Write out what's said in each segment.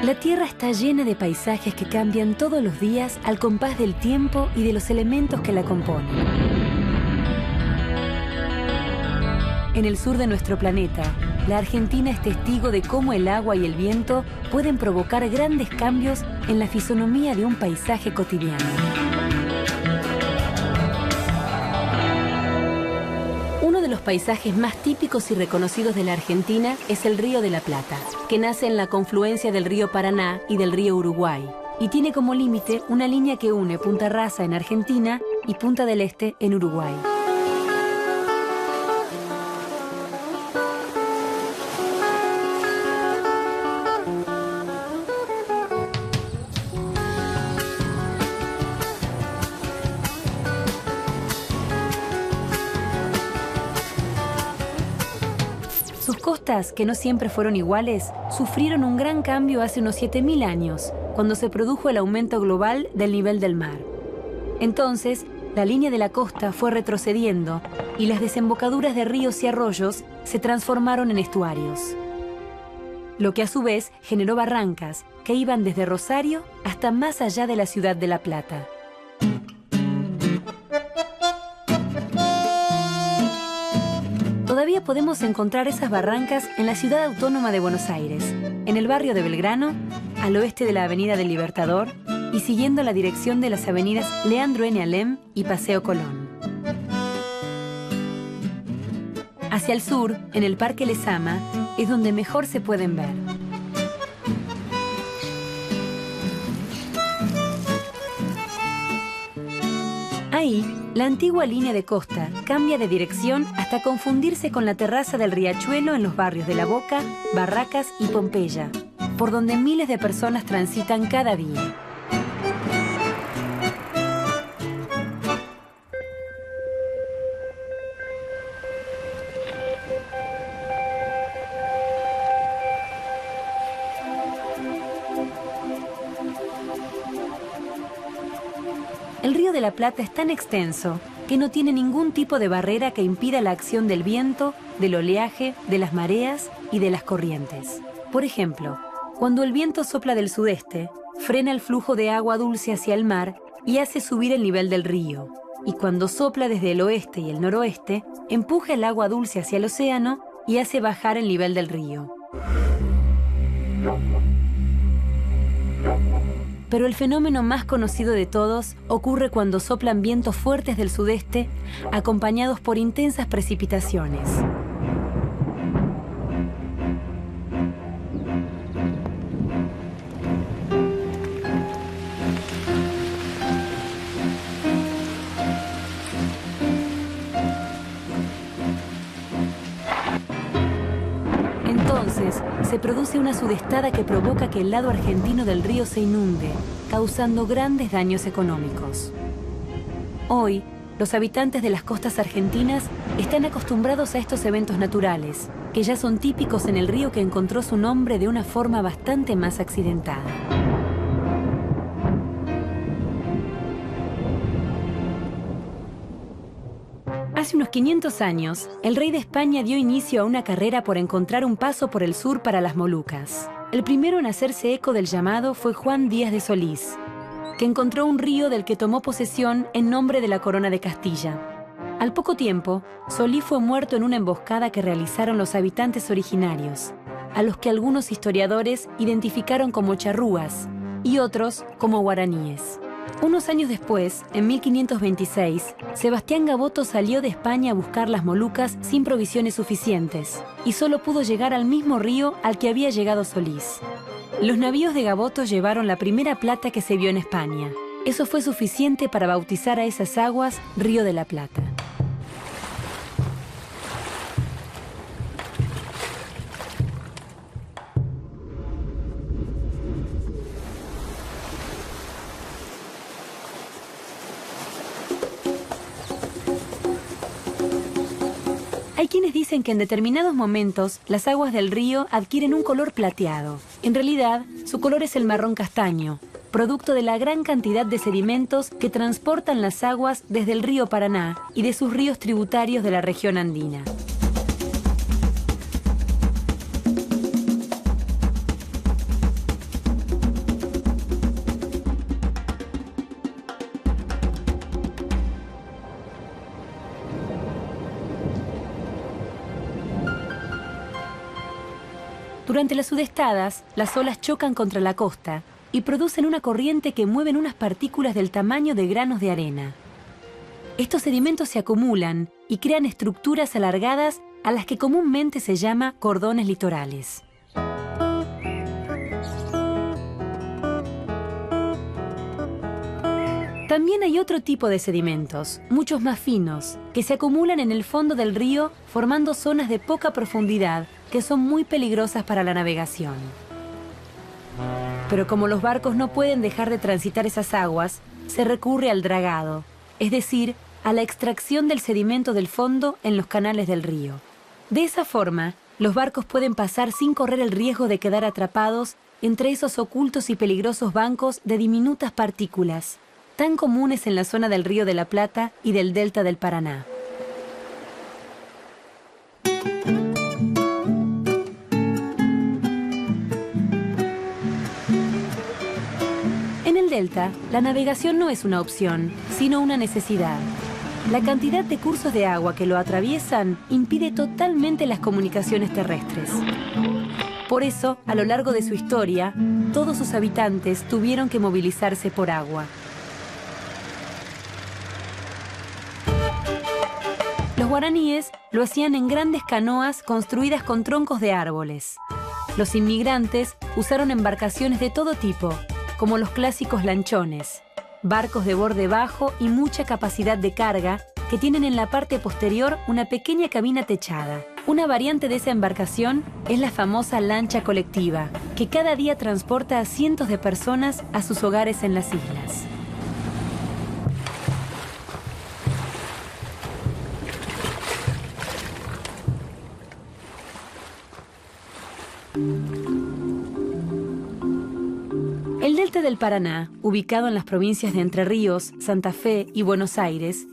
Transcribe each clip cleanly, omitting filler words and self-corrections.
La Tierra está llena de paisajes que cambian todos los días al compás del tiempo y de los elementos que la componen. En el sur de nuestro planeta, la Argentina es testigo de cómo el agua y el viento pueden provocar grandes cambios en la fisonomía de un paisaje cotidiano. Uno de los paisajes más típicos y reconocidos de la Argentina es el Río de la Plata, que nace en la confluencia del río Paraná y del río Uruguay, y tiene como límite una línea que une Punta Rasa en Argentina y Punta del Este en Uruguay. Sus costas, que no siempre fueron iguales, sufrieron un gran cambio hace unos 7000 años, cuando se produjo el aumento global del nivel del mar. Entonces, la línea de la costa fue retrocediendo y las desembocaduras de ríos y arroyos se transformaron en estuarios, lo que a su vez generó barrancas que iban desde Rosario hasta más allá de la ciudad de La Plata. Todavía podemos encontrar esas barrancas en la ciudad autónoma de Buenos Aires, en el barrio de Belgrano, al oeste de la Avenida del Libertador y siguiendo la dirección de las avenidas Leandro N. Alem y Paseo Colón. Hacia el sur, en el Parque Lezama, es donde mejor se pueden ver. Ahí, la antigua línea de costa cambia de dirección hasta confundirse con la terraza del riachuelo en los barrios de La Boca, Barracas y Pompeya, por donde miles de personas transitan cada día. El Río de la Plata es tan extenso que no tiene ningún tipo de barrera que impida la acción del viento, del oleaje, de las mareas y de las corrientes. Por ejemplo, cuando el viento sopla del sudeste, frena el flujo de agua dulce hacia el mar y hace subir el nivel del río. Y cuando sopla desde el oeste y el noroeste, empuja el agua dulce hacia el océano y hace bajar el nivel del río. Pero el fenómeno más conocido de todos ocurre cuando soplan vientos fuertes del sudeste, acompañados por intensas precipitaciones. Entonces, se produce una sudestada que provoca que el lado argentino del río se inunde, causando grandes daños económicos. Hoy, los habitantes de las costas argentinas están acostumbrados a estos eventos naturales, que ya son típicos en el río que encontró su nombre de una forma bastante más accidentada. Hace unos 500 años, el rey de España dio inicio a una carrera por encontrar un paso por el sur para las Molucas. El primero en hacerse eco del llamado fue Juan Díaz de Solís, que encontró un río del que tomó posesión en nombre de la Corona de Castilla. Al poco tiempo, Solís fue muerto en una emboscada que realizaron los habitantes originarios, a los que algunos historiadores identificaron como charrúas y otros como guaraníes. Unos años después, en 1526, Sebastián Gaboto salió de España a buscar las Molucas sin provisiones suficientes y solo pudo llegar al mismo río al que había llegado Solís. Los navíos de Gaboto llevaron la primera plata que se vio en España. Eso fue suficiente para bautizar a esas aguas Río de la Plata. Hay quienes dicen que en determinados momentos las aguas del río adquieren un color plateado. En realidad, su color es el marrón castaño, producto de la gran cantidad de sedimentos que transportan las aguas desde el río Paraná y de sus ríos tributarios de la región andina. Durante las sudestadas, las olas chocan contra la costa y producen una corriente que mueven unas partículas del tamaño de granos de arena. Estos sedimentos se acumulan y crean estructuras alargadas a las que comúnmente se llama cordones litorales. También hay otro tipo de sedimentos, muchos más finos, que se acumulan en el fondo del río formando zonas de poca profundidad que son muy peligrosas para la navegación. Pero como los barcos no pueden dejar de transitar esas aguas, se recurre al dragado, es decir, a la extracción del sedimento del fondo en los canales del río. De esa forma, los barcos pueden pasar sin correr el riesgo de quedar atrapados entre esos ocultos y peligrosos bancos de diminutas partículas, tan comunes en la zona del Río de la Plata y del delta del Paraná. En el delta, la navegación no es una opción, sino una necesidad. La cantidad de cursos de agua que lo atraviesan impide totalmente las comunicaciones terrestres. Por eso, a lo largo de su historia, todos sus habitantes tuvieron que movilizarse por agua. Los guaraníes lo hacían en grandes canoas construidas con troncos de árboles. Los inmigrantes usaron embarcaciones de todo tipo, como los clásicos lanchones, barcos de borde bajo y mucha capacidad de carga que tienen en la parte posterior una pequeña cabina techada. Una variante de esa embarcación es la famosa lancha colectiva, que cada día transporta a cientos de personas a sus hogares en las islas. El delta del Paraná, ubicado en las provincias de Entre Ríos, Santa Fe y Buenos Aires,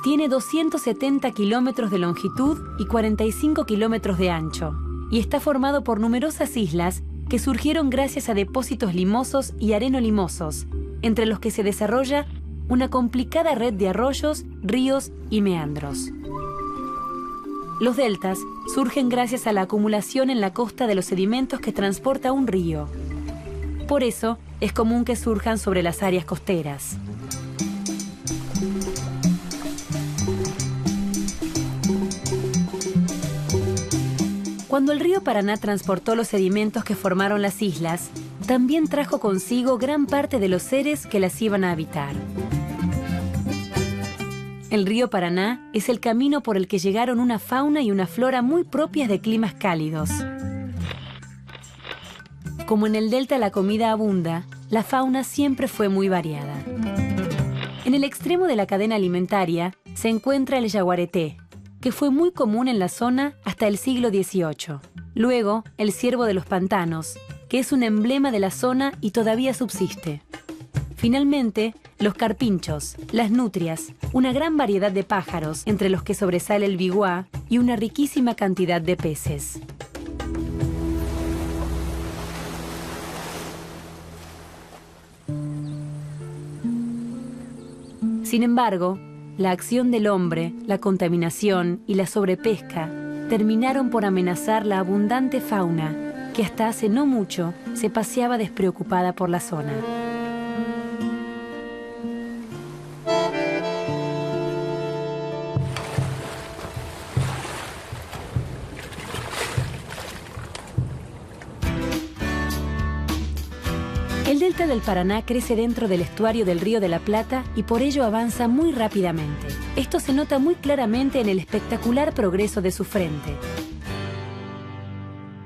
tiene 270 kilómetros de longitud y 45 kilómetros de ancho, y está formado por numerosas islas que surgieron gracias a depósitos limosos y arenolimosos, entre los que se desarrolla una complicada red de arroyos, ríos y meandros. Los deltas surgen gracias a la acumulación en la costa de los sedimentos que transporta un río. Por eso, es común que surjan sobre las áreas costeras. Cuando el río Paraná transportó los sedimentos que formaron las islas, también trajo consigo gran parte de los seres que las iban a habitar. El río Paraná es el camino por el que llegaron una fauna y una flora muy propias de climas cálidos. Como en el delta la comida abunda, la fauna siempre fue muy variada. En el extremo de la cadena alimentaria se encuentra el yaguareté, que fue muy común en la zona hasta el siglo XVIII. Luego, el ciervo de los pantanos, que es un emblema de la zona y todavía subsiste. Finalmente, los carpinchos, las nutrias, una gran variedad de pájaros, entre los que sobresale el viguá, y una riquísima cantidad de peces. Sin embargo, la acción del hombre, la contaminación y la sobrepesca terminaron por amenazar la abundante fauna que hasta hace no mucho se paseaba despreocupada por la zona. El delta del Paraná crece dentro del estuario del Río de la Plata y por ello avanza muy rápidamente. Esto se nota muy claramente en el espectacular progreso de su frente.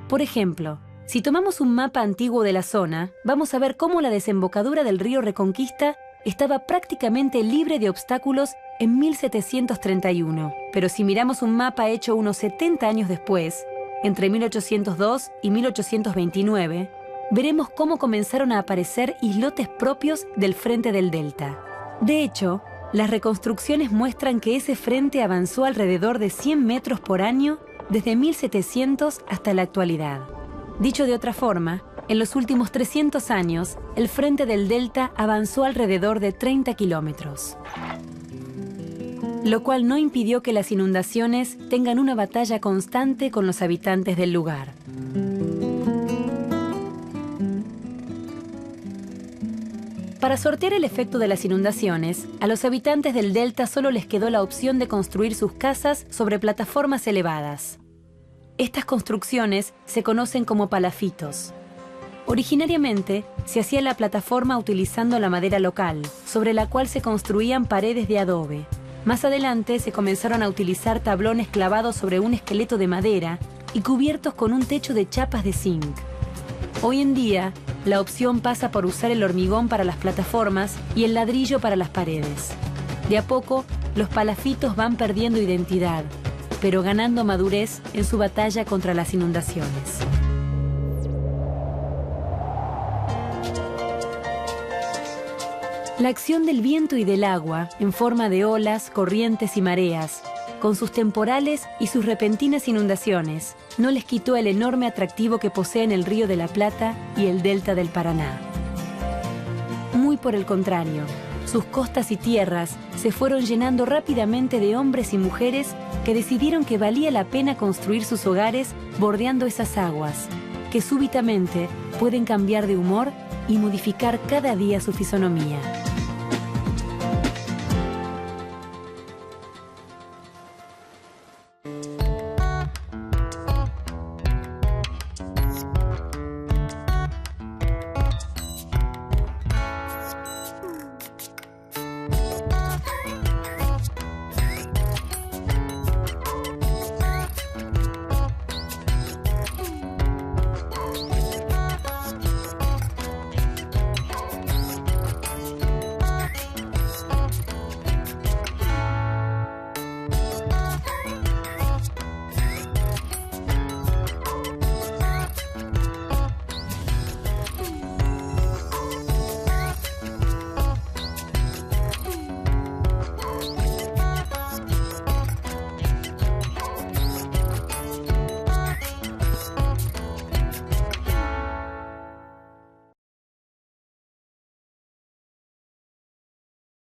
Por ejemplo, si tomamos un mapa antiguo de la zona, vamos a ver cómo la desembocadura del río Reconquista estaba prácticamente libre de obstáculos en 1731. Pero si miramos un mapa hecho unos 70 años después, entre 1802 y 1829, veremos cómo comenzaron a aparecer islotes propios del frente del delta. De hecho, las reconstrucciones muestran que ese frente avanzó alrededor de 100 metros por año desde 1700 hasta la actualidad. Dicho de otra forma, en los últimos 300 años, el frente del delta avanzó alrededor de 30 kilómetros. Lo cual no impidió que las inundaciones tengan una batalla constante con los habitantes del lugar. Para sortear el efecto de las inundaciones, a los habitantes del delta solo les quedó la opción de construir sus casas sobre plataformas elevadas. Estas construcciones se conocen como palafitos. Originariamente, se hacía la plataforma utilizando la madera local, sobre la cual se construían paredes de adobe. Más adelante se comenzaron a utilizar tablones clavados sobre un esqueleto de madera y cubiertos con un techo de chapas de zinc. Hoy en día, la opción pasa por usar el hormigón para las plataformas y el ladrillo para las paredes. De a poco, los palafitos van perdiendo identidad, pero ganando madurez en su batalla contra las inundaciones. La acción del viento y del agua, en forma de olas, corrientes y mareas, con sus temporales y sus repentinas inundaciones, no les quitó el enorme atractivo que poseen el Río de la Plata y el delta del Paraná. Muy por el contrario, sus costas y tierras se fueron llenando rápidamente de hombres y mujeres que decidieron que valía la pena construir sus hogares bordeando esas aguas, que súbitamente pueden cambiar de humor y modificar cada día su fisonomía.